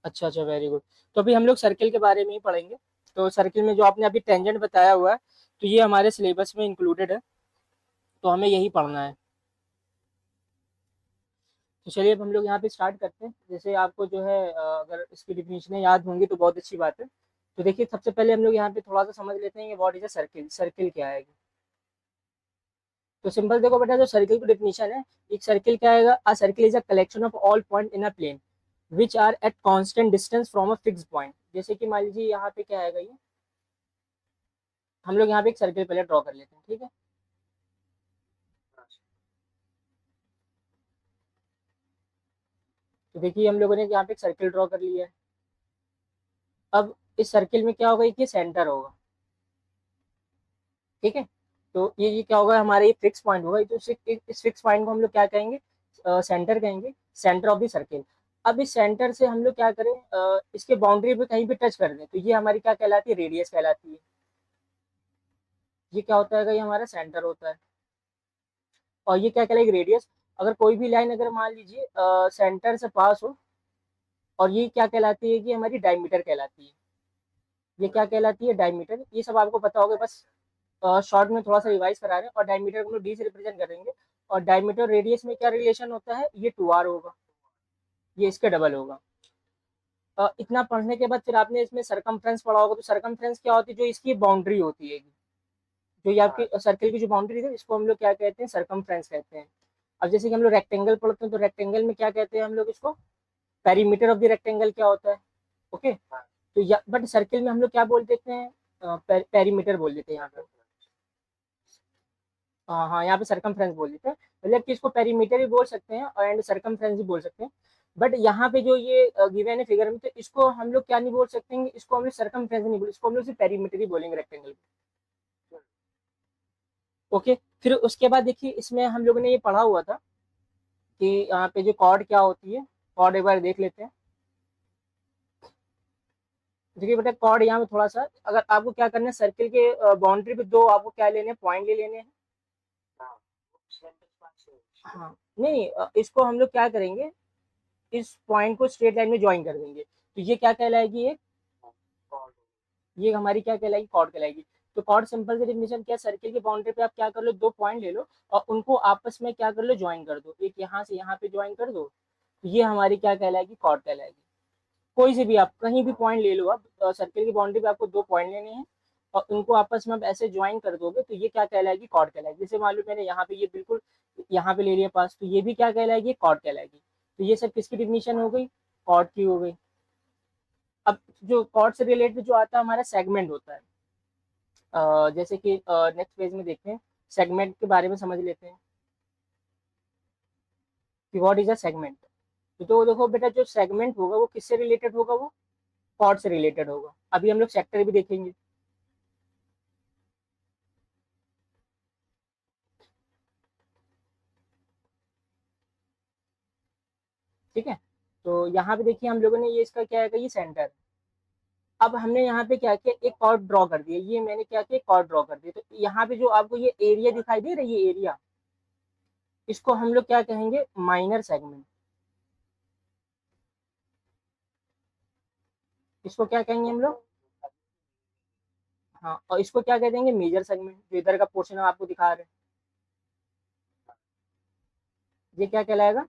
अच्छा अच्छा, very good. तो अभी हम लोग सर्किल के बारे में ही पढ़ेंगे। तो सर्किल में जो आपने अभी टेंजेंट बताया हुआ है, तो ये हमारे सिलेबस में इंक्लूडेड है, तो हमें यही पढ़ना है। तो चलिए अब हम लोग यहाँ पे स्टार्ट करते हैं। जैसे आपको जो है अगर इसकी डिफिनेशन याद होंगी तो बहुत अच्छी बात है। तो देखिए सबसे पहले हम लोग यहाँ पे थोड़ा सा समझ लेते हैं कि what is a circle, circle क्या है। तो सिंपल देखो बेटा, जो सर्किल की डेफिनेशन है, एक सर्किल क्या आएगा, a circle is a collection of all point in a plane which are at constant distance from a fix point. जैसे कि मान लीजिए यहाँ पे क्या आएगा, ये हम लोग यहाँ पे एक सर्किल पहले ड्रॉ कर लेते हैं, ठीक है। तो देखिए हम लोगों ने यहाँ पे एक सर्किल ड्रॉ कर लिया है। अब इस सर्किल में क्या होगा, ये सेंटर होगा, ठीक है। तो ये क्या होगा, हमारा ये फिक्स पॉइंट होगा। तो इस फिक्स पॉइंट को हम लोग क्या कहेंगे, सेंटर कहेंगे, सेंटर ऑफ द सर्किल। अब इस सेंटर से हम लोग क्या करें, इसके बाउंड्री पे कहीं भी टच कर दें तो ये हमारी क्या कहलाती है, रेडियस कहलाती है। ये क्या होता है, ये हमारा सेंटर होता है। और ये क्या कहलाएगी, रेडियस। अगर कोई भी लाइन अगर मान लीजिए सेंटर से पास हो, और ये क्या कहलाती है कि हमारी डायमीटर कहलाती है। ये क्या कहलाती है, डायमीटर। ये सब आपको पता होगा, बस शॉर्ट में थोड़ा सा रिवाइज करा रहे हैं। और डायमीटर को हम लोग डी से रिप्रेजेंट करेंगे। और डायमीटर रेडियस में क्या रिलेशन होता है, ये 2r होगा, ये इसके डबल होगा। इतना पढ़ने के बाद फिर आपने इसमें सरकमफ्रेंस पढ़ा होगा। तो सरकमफ्रेंस क्या होती है, जो इसकी बाउंड्री होती है, जो ये आपकी सर्किल की जो बाउंड्री है, इसको हम लोग क्या कहते हैं, सरकमफ्रेंस कहते हैं। अब जैसे कि हम लोग रेक्टेंगल पढ़ते हैं, तो रेक्टेंगल में क्या कहते हैं हम लोग इसको, पेरीमीटर ऑफ द रेक्टेंगल क्या होता है, ओके। तो बट सर्किल में हम लोग क्या बोल देते हैं, पेरीमीटर बोल देते हैं यहाँ पे। हाँ हाँ, यहाँ पे सरकमफ्रेंस बोल देते हैं। मतलब कि इसको पेरीमीटर भी बोल सकते हैं और एंड सरकमफ्रेंस भी बोल सकते हैं। बट यहाँ पे जो ये गिवन है फिगर में, तो इसको हम लोग क्या नहीं बोल सकते हैं, इसको हम लोग सरकमफ्रेंस नहीं बोल, इसको हम लोग सिर्फ पेरीमीटर ही बोलेंगे रेक्टेंगल। ओके। फिर उसके बाद देखिए इसमें हम लोगों ने ये पढ़ा हुआ था कि यहाँ पे जो कॉर्ड क्या होती है, कॉर्ड एक बार देख लेते हैं। देखिए बेटा, कॉर्ड यहाँ पे थोड़ा सा, अगर आपको क्या करना है, सर्किल के बाउंड्री पे दो आपको क्या लेने हैं, पॉइंट ले लेने हैं। हाँ नहीं, इसको हम लोग क्या करेंगे, इस पॉइंट को स्ट्रेट लाइन में ज्वाइन कर देंगे, तो ये क्या कहलाएगी, ये हमारी क्या कहलाएगी, कॉर्ड कहलाएगी। तो कॉर्ड सिंपल से डिफिनेशन क्या, सर्किल की बाउंड्री पे आप क्या कर लो, दो पॉइंट ले लो और उनको आपस में क्या कर लो, ज्वाइन कर दो, एक यहाँ से यहाँ पे ज्वाइन कर दो, तो ये हमारी क्या कहलाएगी, कॉर्ड कहलाएगी। कोई से भी आप कहीं भी पॉइंट ले लो, आप सर्किल की बाउंड्री पे आपको दो पॉइंट लेने हैं और उनको आपस में आप ऐसे ज्वाइन कर दोगे तो ये क्या कहलाएगी, कॉर्ड कहलाएगी। जैसे मान लो मैंने यहाँ पे ये बिल्कुल यहाँ पे ले लिया पास, तो ये भी क्या कहलाएगी, कॉर्ड कहलाएगी। तो ये सब किसकी डिफिनीशन हो गई, कॉर्ड की हो गई। अब जो कॉर्ड से रिलेटेड जो आता है हमारा सेगमेंट होता है। जैसे कि नेक्स्ट पेज में देखते हैं, सेगमेंट के बारे में समझ लेते हैं कि व्हाट इज अ सेगमेंट। तो देखो बेटा, जो सेगमेंट होगा वो किससे रिलेटेड होगा, वो कॉर्ड से रिलेटेड होगा। अभी हम लोग सेक्टर भी देखेंगे, ठीक है। तो यहाँ पे देखिए हम लोगों ने ये इसका क्या है, ये सेंटर। अब हमने यहाँ पे क्या किया, एक कॉर्ड ड्रॉ कर दिया, ये मैंने क्या किया, कॉर्ड ड्रॉ कर दिया। तो यहाँ पे जो आपको ये एरिया दिखाई दे रही है, एरिया, इसको हम लोग क्या कहेंगे, माइनर सेगमेंट। इसको क्या कहेंगे हम लोग, हाँ। और इसको क्या कह देंगे, मेजर सेगमेंट। जो इधर का पोर्शन आपको दिखा रहे हैं, ये क्या कहलाएगा,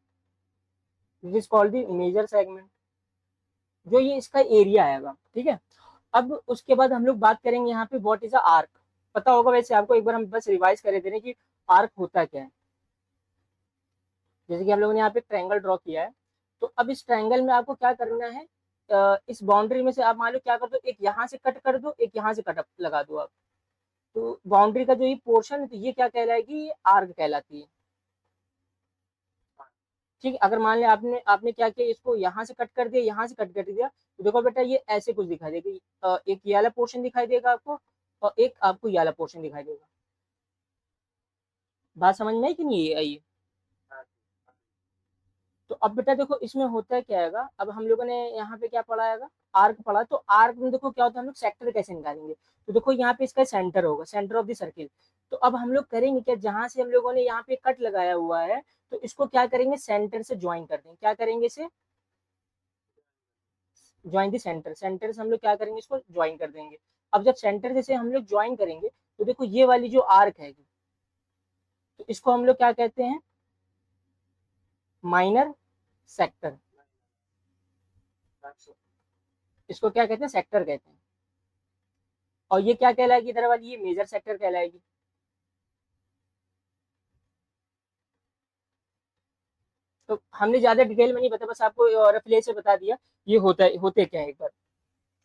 this is called the major segment, जो ये इसका एरिया आएगा, ठीक है। अब उसके बाद हम लोग बात करेंगे यहाँ पे व्हाट इज अ आर्क। पता होगा वैसे आपको, एक बार हम बस रिवाइज कर दे रहे हैं कि आर्क होता क्या है। जैसे कि हम लोगों ने यहाँ पे ट्रायंगल ड्रॉ किया है, तो अब इस ट्रायंगल में आपको क्या करना है, इस बाउंड्री में से आप मान लो क्या कर दो, एक यहाँ से कट कर दो, एक यहाँ से कट लगा दो आप। तो बाउंड्री का जो ये पोर्शन है, तो ये क्या कहलाएगी, ये आर्क कहलाती है, ठीक है। अगर मान लिया आपने आपने क्या किया, इसको यहाँ से कट कर दिया, यहाँ से कट कर दिया, तो देखो बेटा ये ऐसे कुछ दिखाई देगा, एक ये वाला पोर्शन दिखाई देगा आपको और एक आपको ये वाला पोर्शन दिखाई देगा। बात समझ में आई कि नहीं आई। तो अब बेटा देखो इसमें होता है क्या है, अब हम लोगों ने यहाँ पे क्या पढ़ा है, आर्क पढ़ा। तो आर्क में देखो क्या होता है, हम लोग सेक्टर कैसे निकालेंगे। तो देखो यहाँ पे इसका सेंटर होगा, सेंटर ऑफ द सर्किल। तो अब हम लोग करेंगे क्या, जहां से हम लोगों ने यहाँ पे कट लगाया हुआ है, तो इसको क्या करेंगे, सेंटर से ज्वाइन कर देंगे। क्या करेंगे इसे, ज्वाइन द सेंटर, सेंटर से हम लोग क्या करेंगे, इसको ज्वाइन कर देंगे। अब जब सेंटर जैसे हम लोग ज्वाइन करेंगे तो देखो ये वाली जो आर्क है तो इसको हम लोग क्या कहते हैं, माइनर सेक्टर, इसको क्या कहते हैं, सेक्टर कहते हैं। और ये क्या कहलाएगी इधर वाली, ये मेजर सेक्टर कहलाएगी। तो हमने ज्यादा डिटेल में नहीं बता, बस आपको रफली से बता दिया ये होते क्या है। एक बार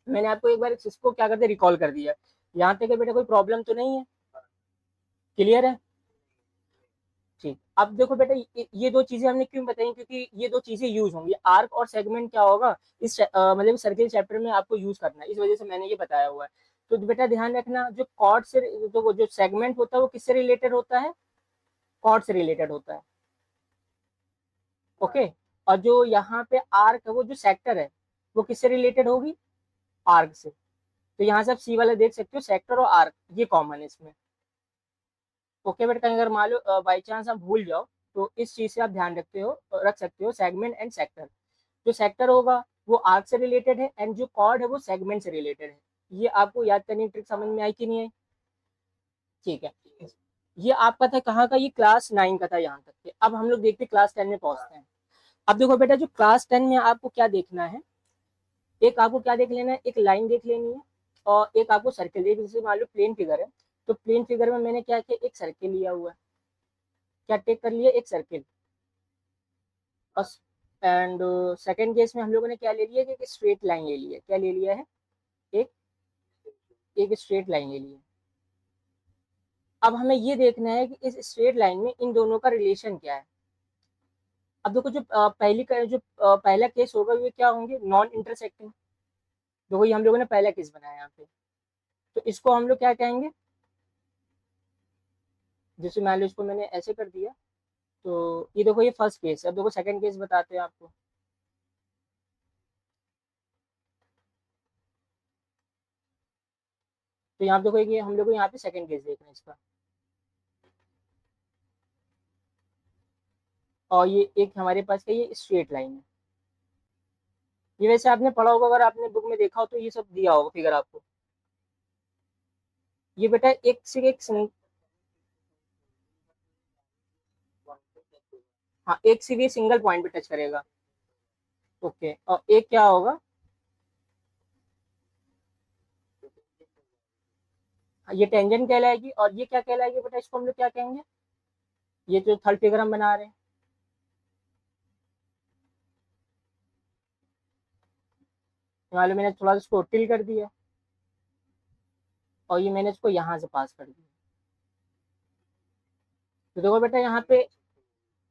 मैंने आपको एक बार इसको क्या करते रिकॉल कर दिया। यहाँ तक है बेटा, कोई प्रॉब्लम तो नहीं है, क्लियर है? ठीक, अब देखो बेटा ये दो चीजें हमने क्यों बताई, क्योंकि ये दो चीजें यूज होंगी, आर्क और सेगमेंट क्या होगा इस मतलब सर्किल चैप्टर में आपको यूज करना है, इस वजह से मैंने ये बताया हुआ है। तो बेटा ध्यान रखना, जो कॉर्ड से जो सेगमेंट होता है वो किससे रिलेटेड होता है, कॉर्ड से रिलेटेड होता है, ओके। और जो यहाँ पे आर्क है, वो जो सेक्टर है वो किससे रिलेटेड होगी, आर्क से। तो यहाँ से आप सी वाला देख सकते हो, सेक्टर और आर्क ये कॉमन है इसमें, ओके। बट कहीं अगर मान लो बाई चांस आप भूल जाओ तो इस चीज से आप ध्यान रख सकते हो, सेगमेंट एंड सेक्टर। जो सेक्टर होगा वो आर्क से रिलेटेड है एंड जो कॉर्ड है वो सेगमेंट से रिलेटेड है। ये आपको याद करने की ट्रिक समझ में आई कि नहीं आई? ठीक है, ये आपका था कहाँ का, ये क्लास 9 का था यहाँ तक के। अब हम लोग देखते हैं क्लास 10 में पहुंचते हैं। अब देखो बेटा, जो क्लास 10 में आपको क्या देखना है, एक आपको क्या देख लेना है, एक लाइन देख लेनी है और एक आपको सर्किल, एक जैसे मान लो प्लेन फिगर है तो प्लेन फिगर में मैंने क्या किया, एक सर्किल लिया हुआ है, क्या टेक कर लिया, एक सर्किल। और एंड सेकेंड केस में हम लोगों ने क्या ले लिया कि एक स्ट्रेट लाइन ले लिया, क्या ले लिया है, एक एक स्ट्रेट लाइन ले लिया। अब हमें ये देखना है कि इस स्ट्रेट लाइन में इन दोनों का रिलेशन क्या है। अब देखो, जो पहला केस होगा वो क्या होंगे, नॉन इंटरसेक्टिंग। देखो ये हम लोगों ने पहला केस बनाया यहाँ पे, तो इसको हम लोग क्या कहेंगे, जैसे मान लो इसको मैंने ऐसे कर दिया, तो ये देखो ये फर्स्ट केस है। अब देखो सेकंड केस बताते हैं आपको। तो यहाँ पे देखो ये हम लोग को यहाँ पे सेकंड केस देखना है इसका। और ये एक हमारे पास का ये स्ट्रेट लाइन है। ये वैसे आपने पढ़ा होगा, अगर आपने बुक में देखा हो तो ये सब दिया होगा फिगर आपको। ये बेटा एक से एक हाँ, एक से एक सिंगल पॉइंट पे टच करेगा, ओके। और एक क्या होगा, ये टेंजेंट कहलाएगी। और ये क्या कहलाएगी बेटा, इसको हम लोग क्या कहेंगे, ये जो थर्ड फिगर हम बना रहे हैं, मान लो मैंने थोड़ा सा इसको टिल कर दिया और ये मैंने इसको यहाँ से पास कर दिया। तो देखो बेटा यहाँ पे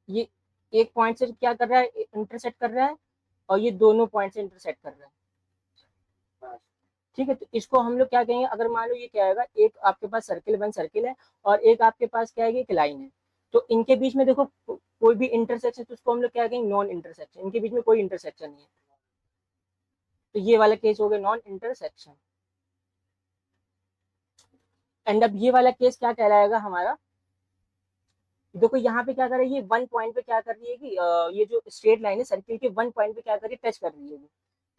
ये एक पॉइंट से क्या कर रहा है, इंटरसेक्ट कर रहा है, और ये दोनों पॉइंट से इंटरसेक्ट कर रहा है, ठीक है। तो इसको हम लोग क्या कहेंगे, अगर मान लो ये क्या आएगा, एक आपके पास सर्किल वन सर्किल है और एक आपके पास क्या है, एक लाइन है। तो इनके बीच में देखो कोई भी इंटरसेक्शन, तो उसको हम लोग क्या कहेंगे, नॉन इंटरसेक्शन। इनके बीच में कोई इंटरसेक्शन नहीं है, तो ये वाला केस हो गया नॉन इंटरसेक्शन। एंड अब ये वाला केस क्या कहलाएगा हमारा, देखो यहाँ पे क्या कर रही है, वन पॉइंट पे क्या कर रही है कि ये जो स्ट्रेट लाइन है सर्किल के वन पॉइंट पे क्या कर रही है, टच कर रही है।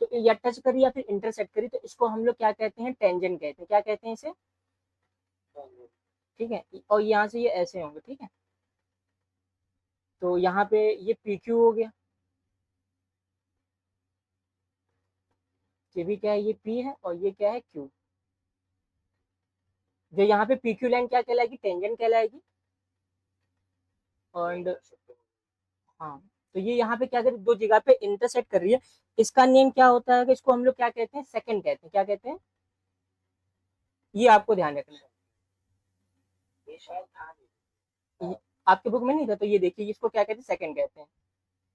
तो या टच करी या फिर इंटरसेक्ट करी, तो इसको हम लोग क्या कहते हैं, टेंजेंट कहते हैं। क्या कहते हैं इसे, ठीक है। और यहाँ से ये ऐसे होंगे, ठीक है। तो यहाँ पे ये पी क्यू हो गया, ये भी क्या है, ये पी है और ये क्या है, क्यू। जो यहाँ पे पी क्यू लाइन क्या कहलाएगी, टेंजेंट कहलाएगी। और हाँ, तो ये यहाँ पे क्या कर दो जगह पे इंटरसेक्ट कर रही है, इसका नेम क्या होता है कि इसको हम लोग क्या कहते हैं, सेकंड कहते हैं। क्या कहते हैं, ये आपको ध्यान रखना है। आपके बुक में नहीं था तो ये देखिए, इसको क्या कहते हैं, सेकंड कहते हैं।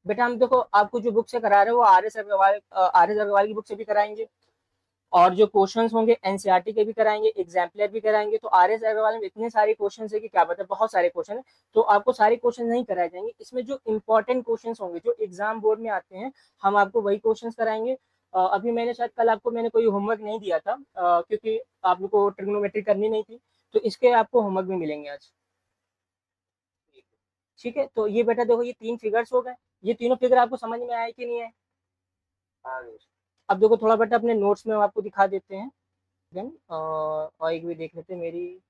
बेटा हम देखो आपको जो बुक से करा रहे हो वो आर एस अग्रवाल की बुक से भी कराएंगे, और जो क्वेश्चंस होंगे एनसीईआरटी के भी कराएंगे, एग्जाम्पलर भी कराएंगे। तो आर एस अग्रवाल में इतने सारे क्वेश्चन है कि क्या बता, बहुत सारे क्वेश्चन है। तो आपको सारे क्वेश्चन नहीं कराए जाएंगे, इसमें जो इंपॉर्टेंट क्वेश्चन होंगे जो एग्जाम बोर्ड में आते हैं, हम आपको वही क्वेश्चन कराएंगे। अभी मैंने शायद कल आपको मैंने कोई होमवर्क नहीं दिया था, क्योंकि आप लोग को ट्रिग्नोमेट्री करनी नहीं थी, तो इसके आपको होमवर्क भी मिलेंगे आज, ठीक है। तो ये बेटा देखो, ये तीन फिगर्स हो गए, ये तीनों फिगर आपको समझ में आए कि नहीं है? अब देखो थोड़ा बेटा अपने नोट्स में हम आपको दिखा देते हैं देन और एक भी देख लेते हैं मेरी।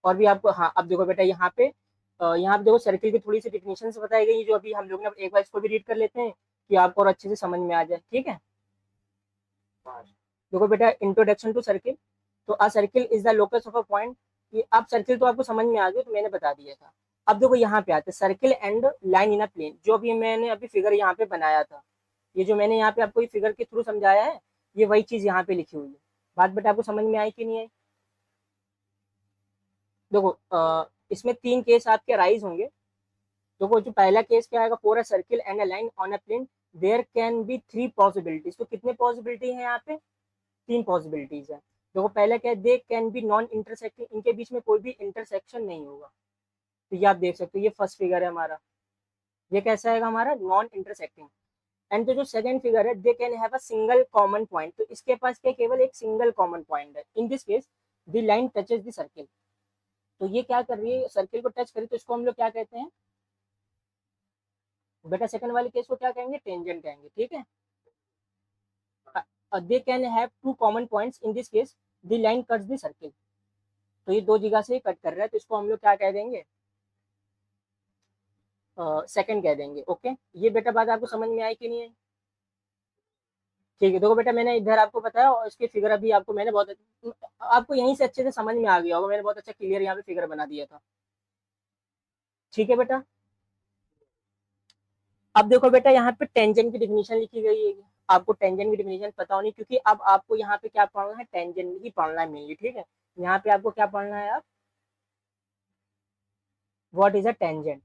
और भी आपको, हाँ अब देखो बेटा यहाँ पे यहाँ पे देखो सर्किल की थोड़ी सी डिफिनेशन बताई गई है, जो अभी हम लोग ने एक बार इसको भी रीड कर लेते हैं कि आपको और अच्छे से समझ में आ जाए, ठीक है। देखो बेटा, इंट्रोडक्शन टू सर्किल। तो a circle is the locus of a point. कि अब सर्किल तो आपको समझ में आ गया, तो मैंने बता दिया था। अब देखो यहाँ पे आते circle and line in a plane, जो भी मैंने अभी फिगर यहाँ पे बनाया था, ये जो मैंने यहाँ पे आपको फिगर के थ्रू समझाया है, ये वही चीज यहाँ पे लिखी हुई है। बात बेटा आपको समझ में आई कि नहीं आई? देखो इसमें तीन केस आपके राइज होंगे। देखो जो पहला केस क्या आएगा, for a circle and a line on a plane there can be three possibilities. तो कितने पॉसिबिलिटी है यहाँ पे? तीन पॉसिबिलिटीज है। देखो पहला क्या है, they can be non intersecting, इनके बीच में कोई भी इंटरसेक्शन नहीं होगा। तो ये आप देख सकते हो, ये फर्स्ट फिगर है हमारा। ये कैसा है हमारा? Non intersecting. एंड तो जो सेकंड फिगर है, they can have a single common point. तो इसके पास क्या, केवल एक सिंगल कॉमन पॉइंट है। इन this case the line touches the circle. तो ये क्या कर रही है, सर्किल को टच करी, तो इसको हम लोग क्या कहते हैं बेटा? सेकंड वाले केस को क्या कहेंगे? टेंजेंट कहेंगे, ठीक है। They can have two common points, in this case the line cuts the circle. तो ये दो जगह से कट कर रहा है, तो इसको हम लोग क्या कह देंगे? सेकंड कह देंगे। ओके, ये बेटा बात आपको समझ में आई कि नहीं आई? ठीक है, देखो बेटा मैंने इधर आपको बताया, और इसकी फिगर अभी आपको मैंने बहुत, आपको यहीं से अच्छे से समझ में आ गया होगा, मैंने बहुत अच्छा क्लियर यहाँ पे फिगर बना दिया था। ठीक है बेटा। अब देखो बेटा यहाँ पे टेंजेंट की डिफिनेशन लिखी गई है। आपको टेंजेंट की डिफिनेशन पता होनी, क्योंकि अब आपको यहाँ पे क्या पढ़ना है? टेंजेंट ही पढ़ना है मेनली, ठीक है। यहाँ पे आपको क्या पढ़ना है? आप व्हाट इज अ टेंजेंट।